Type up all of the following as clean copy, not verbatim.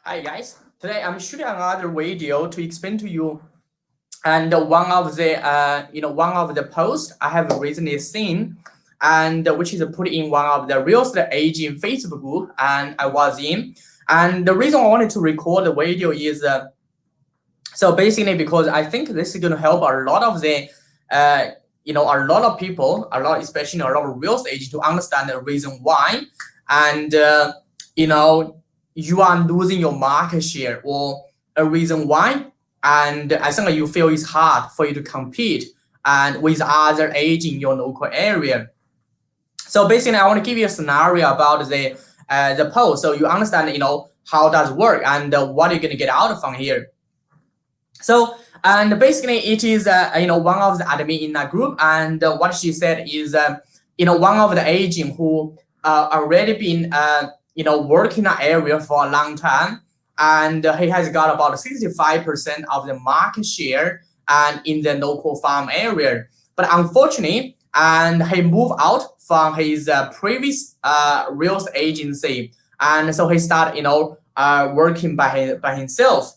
Hi guys, today I'm shooting another video to explain to you and one of the posts I have recently seen and which is put in one of the real estate agent Facebook group and I was in. And the reason I wanted to record the video is so basically because I think this is going to help a lot of the a lot of people, especially a lot of real estate agents to understand the reason why and you are losing your market share or a reason why. And I think you feel it's hard for you to compete and with other agents in your local area. So basically, I want to give you a scenario about the post, so you understand how does it work and what you're gonna get out from here. So and basically, it is one of the admin in that group, and what she said is one of the agent who already been working in that area for a long time, and he has got about 65% of the market share and in the local farm area. But unfortunately, and he moved out from his previous real estate agency, and so he started working by himself.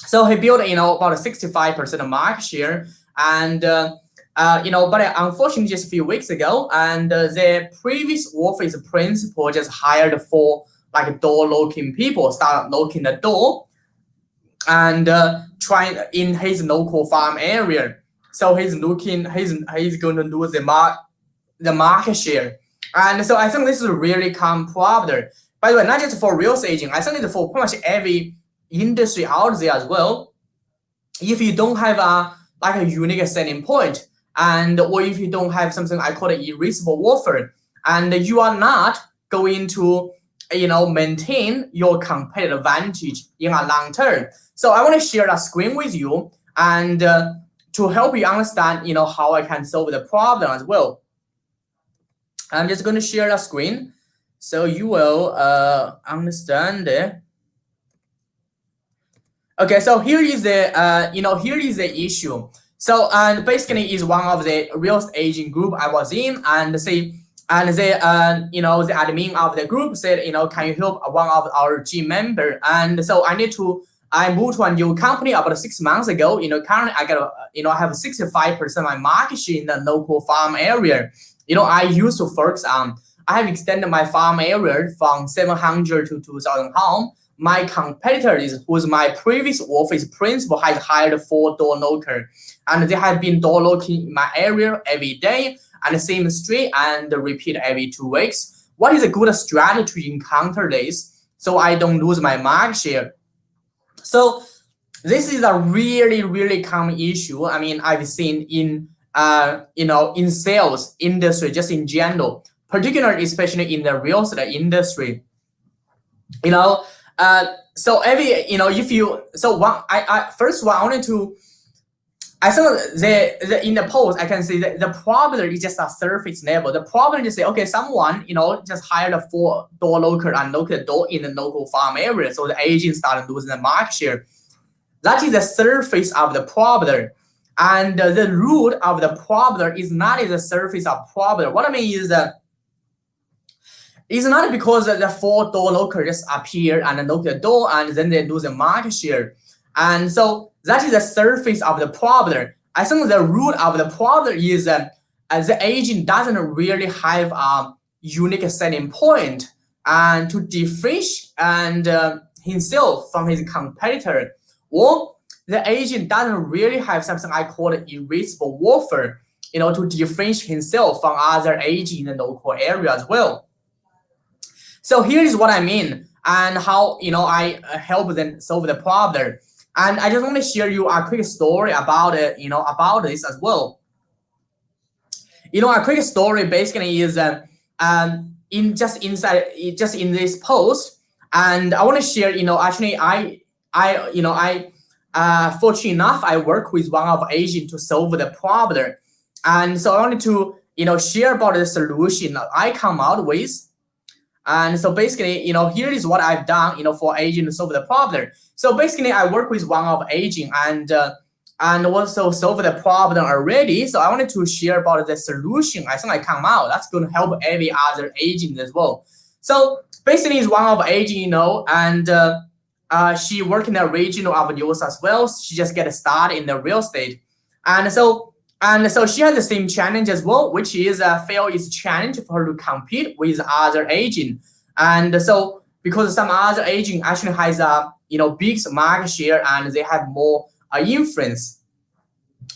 So he built about 65% of market share, and but unfortunately, just a few weeks ago, and the previous office principal just hired for like door locking people, start locking the door, and trying in his local farm area. So he's going to lose the market share, and so I think this is a really common problem. By the way, not just for real estate agent, I think it's for pretty much every industry out there as well. If you don't have a unique selling point, and or if you don't have something I call an irresistible offer, and you are not going to maintain your competitive advantage in a long term. So I want to share that screen with you and to help you understand how I can solve the problem as well. I'm just going to share the screen so you will understand it. Okay, so here is the here is the issue. So and basically is one of the real estate agent group I was in, and say and the the admin of the group said can you help one of our team member, and so I moved to a new company about 6 months ago. Currently I got I have 65% of my market share in the local farm area. I used to focus on I have extended my farm area from 700 to 2,000 home. My competitor who's my previous office principal has hired 4 door locker, and they have been door locking in my area every day and the same street and repeat every 2 weeks. What is a good strategy to encounter this so I don't lose my market share? So this is a really common issue. I mean, I've seen in in sales industry just in general, particularly especially in the real estate industry. So every if you so one I first one I wanted to I think the in the post I can see that the problem is just a surface level. The problem is say okay, someone just hired a 4 door locker and locked the door in the local farm area, so the agent started losing the market share. That is the surface of the problem, and the root of the problem is not the surface of problem. What I mean is that it's not because the 4 door locker just appear and lock the door and then they lose the market share. And so that is the surface of the problem. I think the root of the problem is the agent doesn't really have a unique selling point and to differentiate and himself from his competitor, or the agent doesn't really have something I call an irresistible offer, to differentiate himself from other agents in the local area as well. So here is what I mean and how I help them solve the problem. And I just want to share you a quick story about it, about this as well. A quick story basically is in this post, and I want to share. Actually, I fortunate enough I work with one of agent to solve the problem, and so I wanted to share about the solution I come out with. And so basically, here is what I've done, for agent to solve the problem. So basically, I work with one of agent and also solve the problem already. So I wanted to share about the solution I think I come out. That's going to help every other agent as well. So basically, it's one of agent, and she worked in the regional of news as well. She just get started in the real estate, and so she has the same challenge as well, which is feel is challenge for her to compete with other agent. And so because some other agent actually has a big market share and they have more influence.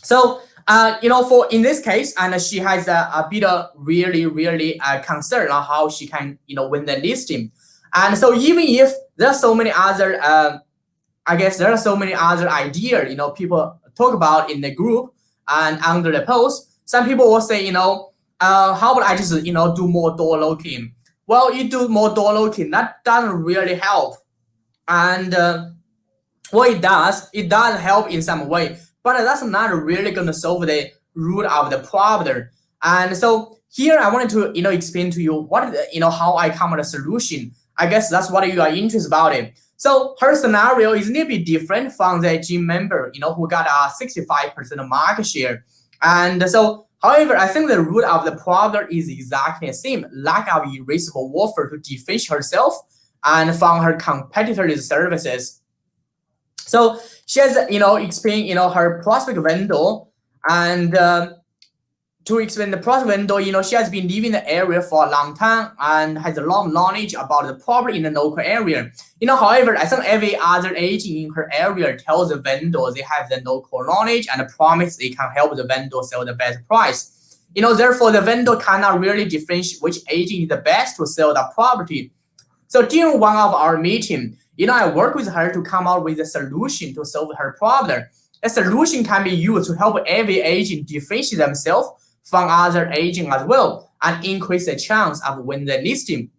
So for in this case, and she has a bit of really concern on how she can win the listing. And so even if there are so many other I guess there are so many other ideas people talk about in the group and under the post, some people will say how about I just do more door knocking. Well, you do more door knocking, that doesn't really help. And what it does help in some way, but that's not really going to solve the root of the problem. And so here I wanted to explain to you what how I come up with a solution. I guess that's what you are interested about it. So her scenario is a little bit different from the gym member who got a 65% of market share. And so however, I think the root of the problem is exactly the same: lack of irresistible offer to differentiate herself and from her competitors' services. So she has explained her prospect window, and to explain the prospect window, she has been living in the area for a long time and has a lot of knowledge about the property in the local area. However, I think every other agent in her area tells the vendor they have the local knowledge and promise they can help the vendor sell the best price. Therefore the vendor cannot really differentiate which agent is the best to sell the property. So during one of our meetings, I work with her to come up with a solution to solve her problem. A solution can be used to help every agent differentiate themselves from other agents as well and increase the chance of winning the listing.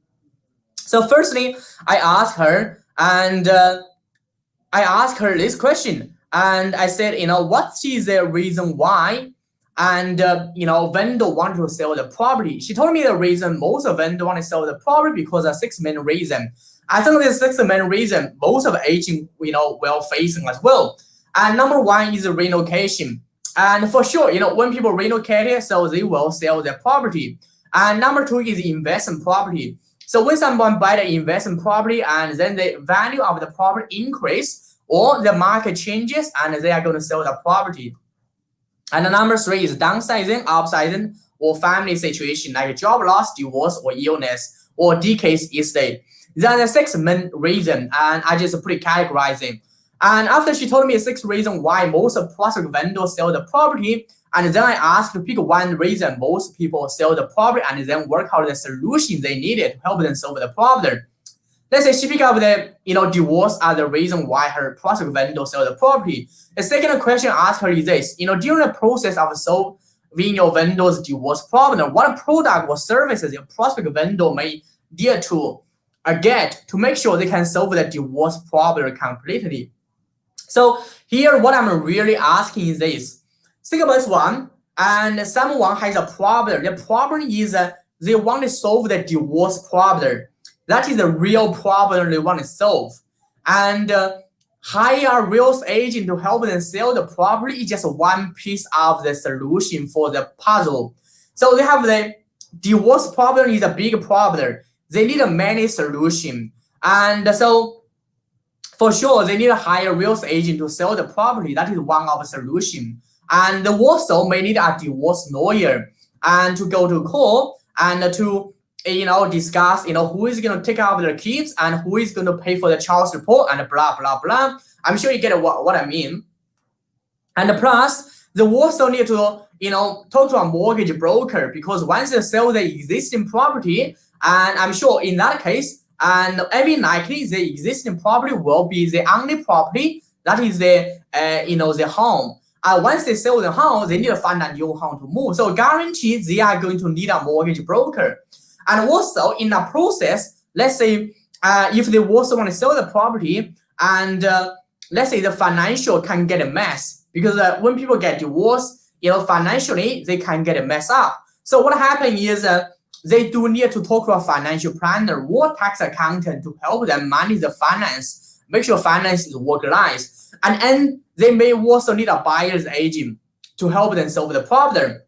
So firstly, I asked her this question, and I said, what is the reason why and vendor want to sell the property? She told me the reason most of vendor want to sell the property because of 6 main reasons. I think there's 6 main reasons most of agents will facing as well. And number 1 is the relocation. And for sure, when people relocate, so they will sell their property. And number 2 is investment property. So when someone buy the investment property and then the value of the property increase or the market changes and they are going to sell the property. And the number 3 is downsizing, upsizing, or family situation like job loss, divorce, or illness, or decayed estate. These are the 6 main reasons, and I just put it categorizing. And after she told me 6 reasons why most prospect vendors sell the property, and then I asked to pick 1 reason most people sell the property and then work out the solution they needed to help them solve the problem. Let's say she picked up the divorce as the reason why her prospect vendor sell the property. The second question I asked her is this: during the process of solving your vendor's divorce problem, what product or services your prospect vendor may dare to get to make sure they can solve the divorce problem completely. So here, what I'm really asking is this: think about this one, and someone has a problem. The problem is they want to solve the divorce problem. That is the real problem they want to solve. And hire a real estate agent to help them sell the property is just one piece of the solution for the puzzle. So they have the divorce problem is a big problem. They need a many solution. And so for sure, they need to hire a real estate agent to sell the property. That is one of the solution. And they also may need a divorce lawyer and to go to court and to discuss who is going to take care of their kids and who is going to pay for the child support and blah blah blah. I'm sure you get what I mean. And plus, they also need to talk to a mortgage broker, because once they sell the existing property, and I'm sure in that case, and very likely the existing property will be the only property that is the the home. Once they sell the home, they need to find a new home to move. So guaranteed they are going to need a mortgage broker. And also in the process, let's say if they also want to sell the property, and let's say the financial can get a mess, because when people get divorced, financially they can get a mess up. So what happens is they do need to talk to a financial planner or tax accountant to help them manage the finance, make sure finance is organized. And they may also need a buyer's agent to help them solve the problem.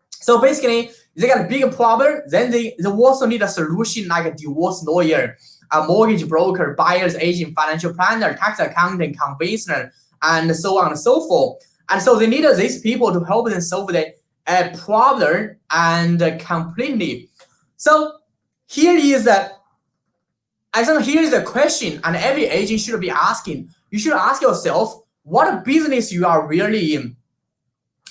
So basically, they got a big problem, then they also need a solution like a divorce lawyer. a mortgage broker, buyer's agent, financial planner, tax accountant, conveyancer, and so on and so forth. And so they needed these people to help them solve the problem and completely. So here is I think here is the question, and every agent should be asking. You should ask yourself what business you are really in.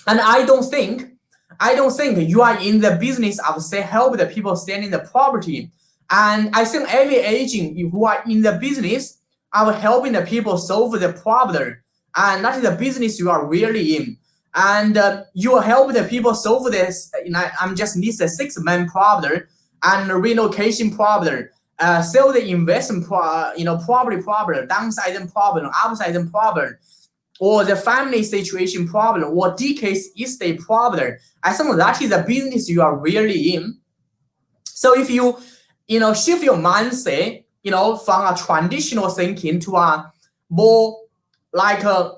And I don't think you are in the business of say help the people selling the property. And I think every agent who are in the business of helping the people solve the problem, and that is the business you are really in. And you help the people solve this. I'm just list a 6-man problem and relocation problem, sell the investment property problem, downsizing problem, upsizing problem, or the family situation problem, or decades estate problem. I think that is a business you are really in. So if you shift your mindset, from a traditional thinking to a more like a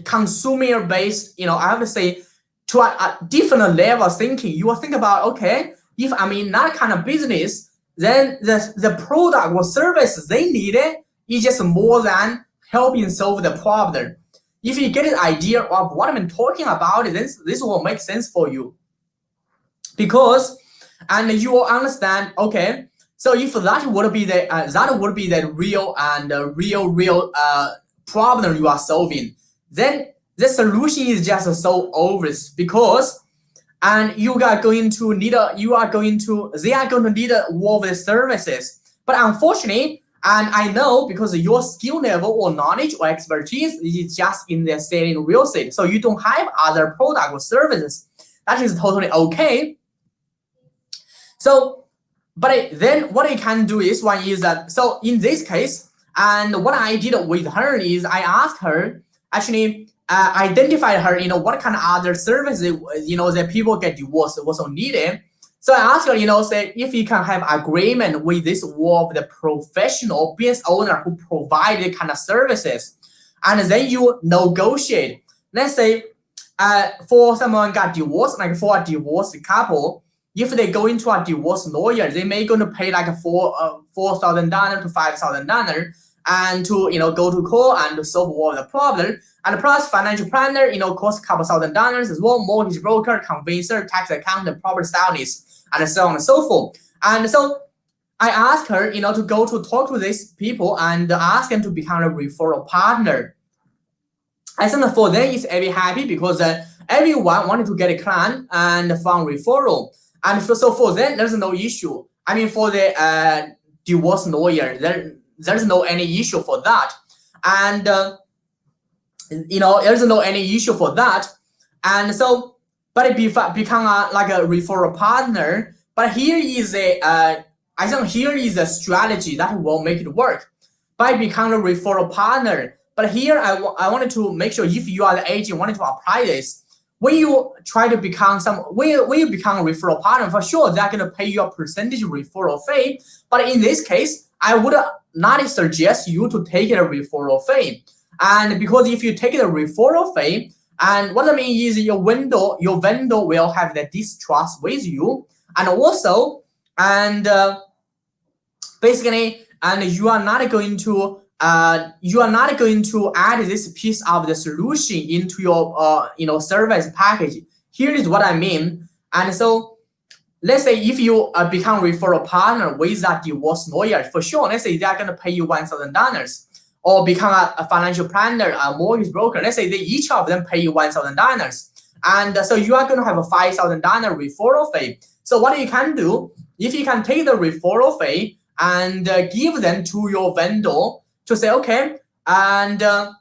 consumer based, I have to say, to a different level of thinking, you will think about, okay, if I'm in that kind of business, then the product or service they needed is just more than helping solve the problem. If you get an idea of what I'm talking about, then this will make sense for you. Because, and you will understand, okay, so if that would be the real problem you are solving, then the solution is just so obvious. Because, and they are going to need all of the services. But unfortunately, and I know because your skill level or knowledge or expertise is just in the selling real estate, so you don't have other product or services. That is totally okay. So, but then what you can do is so in this case, and what I did with her is I asked her, actually identified her, what kind of other services, that people get divorced also needed. So I asked her, say if you can have agreement with this one of the professional business owner who provide the kind of services, and then you negotiate. Let's say, for someone got divorced, like for a divorced couple, if they go into a divorce lawyer, they may going to pay like $4,000 to $5,000, and to go to court and to solve all the problem. And plus financial planner, costs a couple $1,000 as well, mortgage broker, conveyancer, tax accountant, property stylist, and so on and so forth. And so I asked her, to go to talk to these people and ask them to become a referral partner. I think for them it's very happy because everyone wanted to get a client and from referral. And so for them, there's no issue. I mean, for the divorce lawyer, there's no any issue for that. And there's no any issue for that. And so, but it become like a referral partner. But here is I think here is a strategy that will make it work by becoming a referral partner. But here I wanted to make sure if you are the agent wanting to apply this, when you try to become when you become a referral partner, for sure they're going to pay you a percentage referral fee. But in this case, I would not suggest you to take a referral fee. And because if you take a referral fee, and what I mean is your vendor will have the distrust with you, and also, and basically, and you are not going to add this piece of the solution into your service package. Here is what I mean. And so let's say if you become referral partner with that divorce lawyer, for sure, let's say they're going to pay you $1,000, or become a financial planner, a mortgage broker. Let's say each of them pay you $1,000, and so you are going to have a $5,000 referral fee. So what you can do, if you can take the referral fee and give them to your vendor to say, okay, and I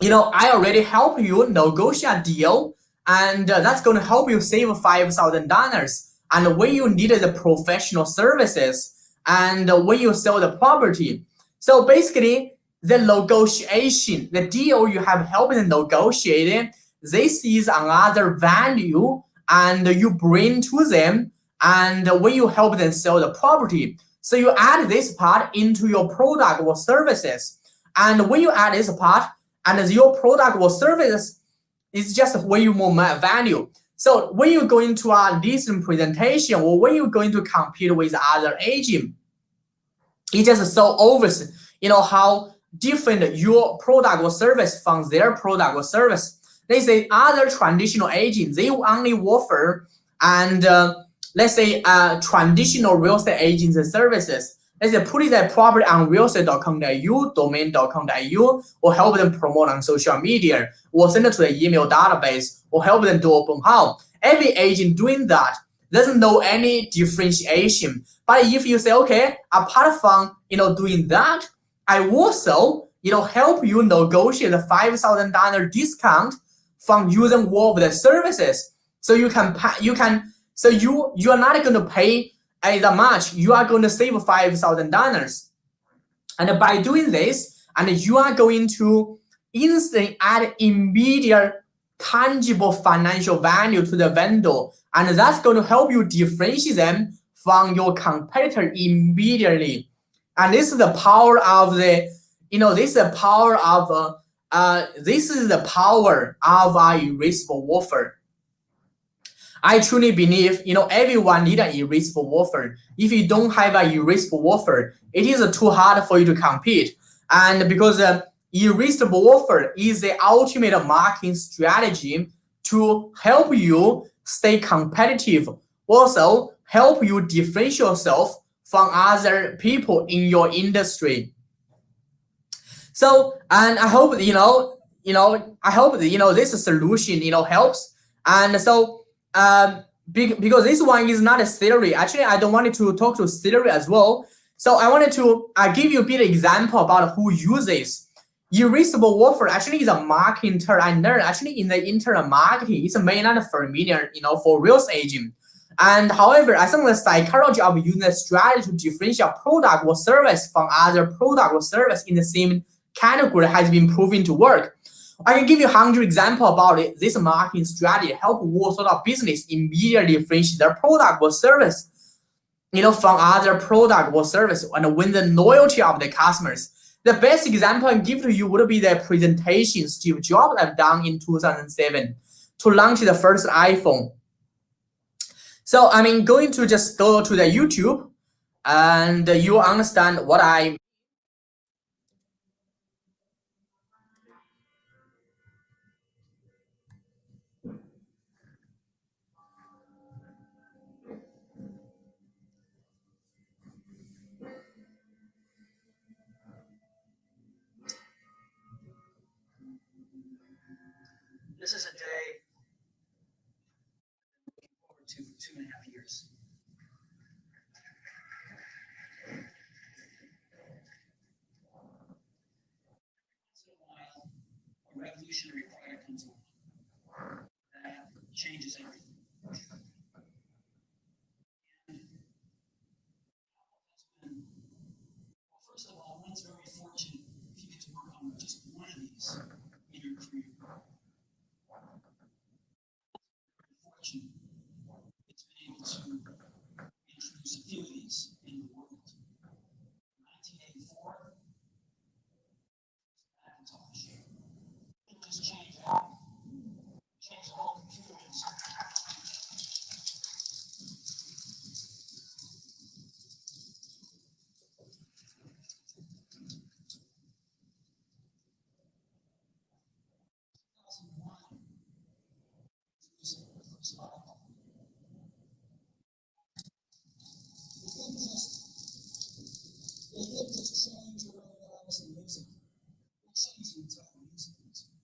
already help you negotiate a deal, and that's going to help you save $5,000. And when you needed the professional services, and when you sell the property, so basically the negotiation, the deal you have helped them negotiate, this is another value, and you bring to them, and when you help them sell the property. So you add this part into your product or services. And when you add this part, and your product or service is just way more value. So when you go into a decent presentation, or when you're going to compete with other agents, It's just so obvious, how different your product or service from their product or service. They say other traditional agents, they only offer and let's say traditional real estate agents and services. Let's say put their property on realestate.com.au, domain.com.au, or help them promote on social media, or send it to the email database, or help them do open house. Every agent doing that doesn't know any differentiation. But if you say, okay, apart from doing that, I also help you negotiate a $5,000 discount from using all of the services. So you are not going to pay as much. You are going to save $5,000, and by doing this, and you are going to instantly add immediate tangible financial value to the vendor, and that's going to help you differentiate them from your competitor immediately. And this is the power of the this is the power of a irresistible offer. I truly believe everyone need an irresistible offer. If you don't have an irresistible offer, it is too hard for you to compete. And because irresistible offer is the ultimate marketing strategy to help you stay competitive, also help you differentiate yourself from other people in your industry. So, and I hope I hope this solution helps. And so because this one is not a theory. Actually, I don't want to talk to theory as well. So I wanted to give you a bit of example about who uses irresistible offer. Actually, is a marketing term I learned actually in the internet marketing. It's may not familiar for real estate agent. And however, I think the psychology of using a strategy to differentiate product or service from other product or service in the same category has been proven to work. I can give you 100 examples about it. This marketing strategy help all sort of business immediately differentiate their product or service, from other product or service and win the loyalty of the customers. The best example I can give to you would be the presentation Steve Jobs have done in 2007 to launch the first iPhone. So I'm going to just go to the YouTube, and you understand what I. This is a day forward to 2.5 years. Once in a while, a revolutionary product comes along that changes everything. Well, first of all, one's very fortunate if you get to work on just one of these in your career. Fortunate it's been able to introduce a few of these in the world. In 1984, Macintosh. It just changed out. Changed the whole computer industry. It didn't just change the way that I was using it. It changed the entire music industry.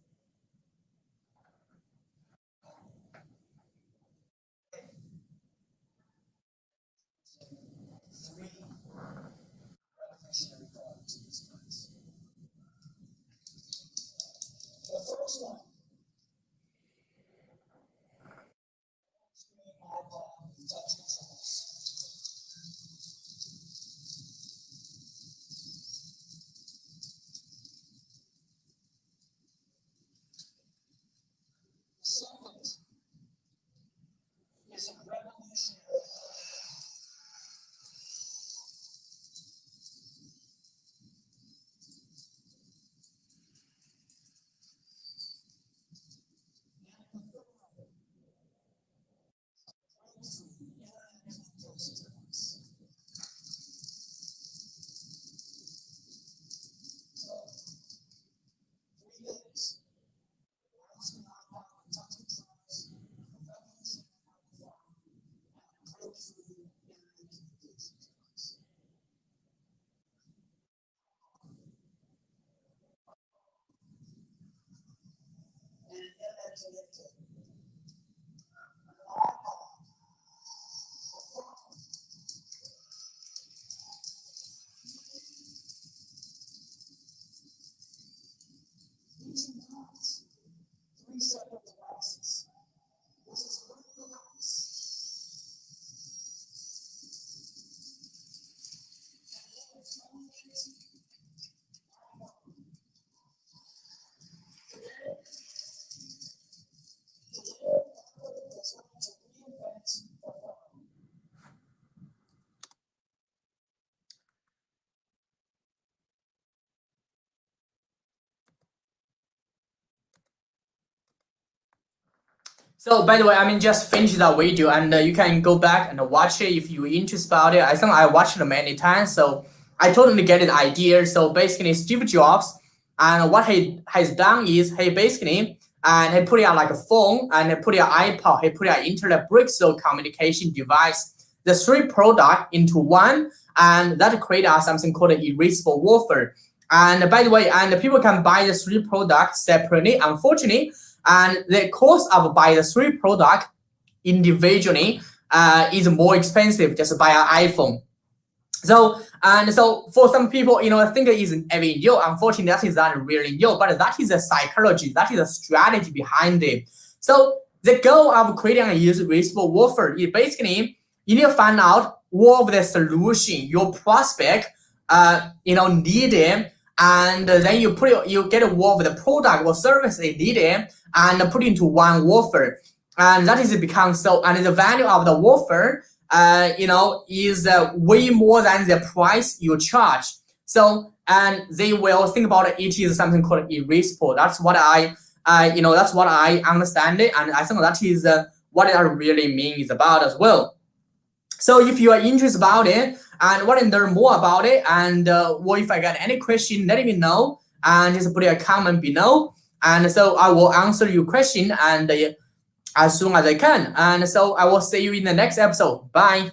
Three revolutionary products in this class. The first one So by the way, I mean just finish that video and you can go back and watch it if you're interested about it. I think I watched it many times, so I totally get the idea. So basically, Steve Jobs and what he has done is he basically and he put out like a phone and he put out iPod, he put out internet breakthrough communication device, the three product into one, and that created something called an erasable wafer. And by the way, and people can buy the three products separately. Unfortunately, and the cost of buy the three product individually is more expensive just buy an iPhone. So for some people, I think it is very new. Unfortunately, that is not really new, but that is a psychology, that is a strategy behind it. So the goal of creating a erasable wafer is basically you need to find out what of the solution your prospect needed, and then you get a word of the product or service they needed and put into one wafer, and that is become so. And the value of the wafer, is way more than the price you charge. So and they will think about it is something called erasable. That's what that's what I understand it, and I think that is what it really means about as well. So if you are interested about it and want to learn more about it, and if I got any question, let me know and just put a comment below. And so I will answer your question and as soon as I can. And so I will see you in the next episode. Bye.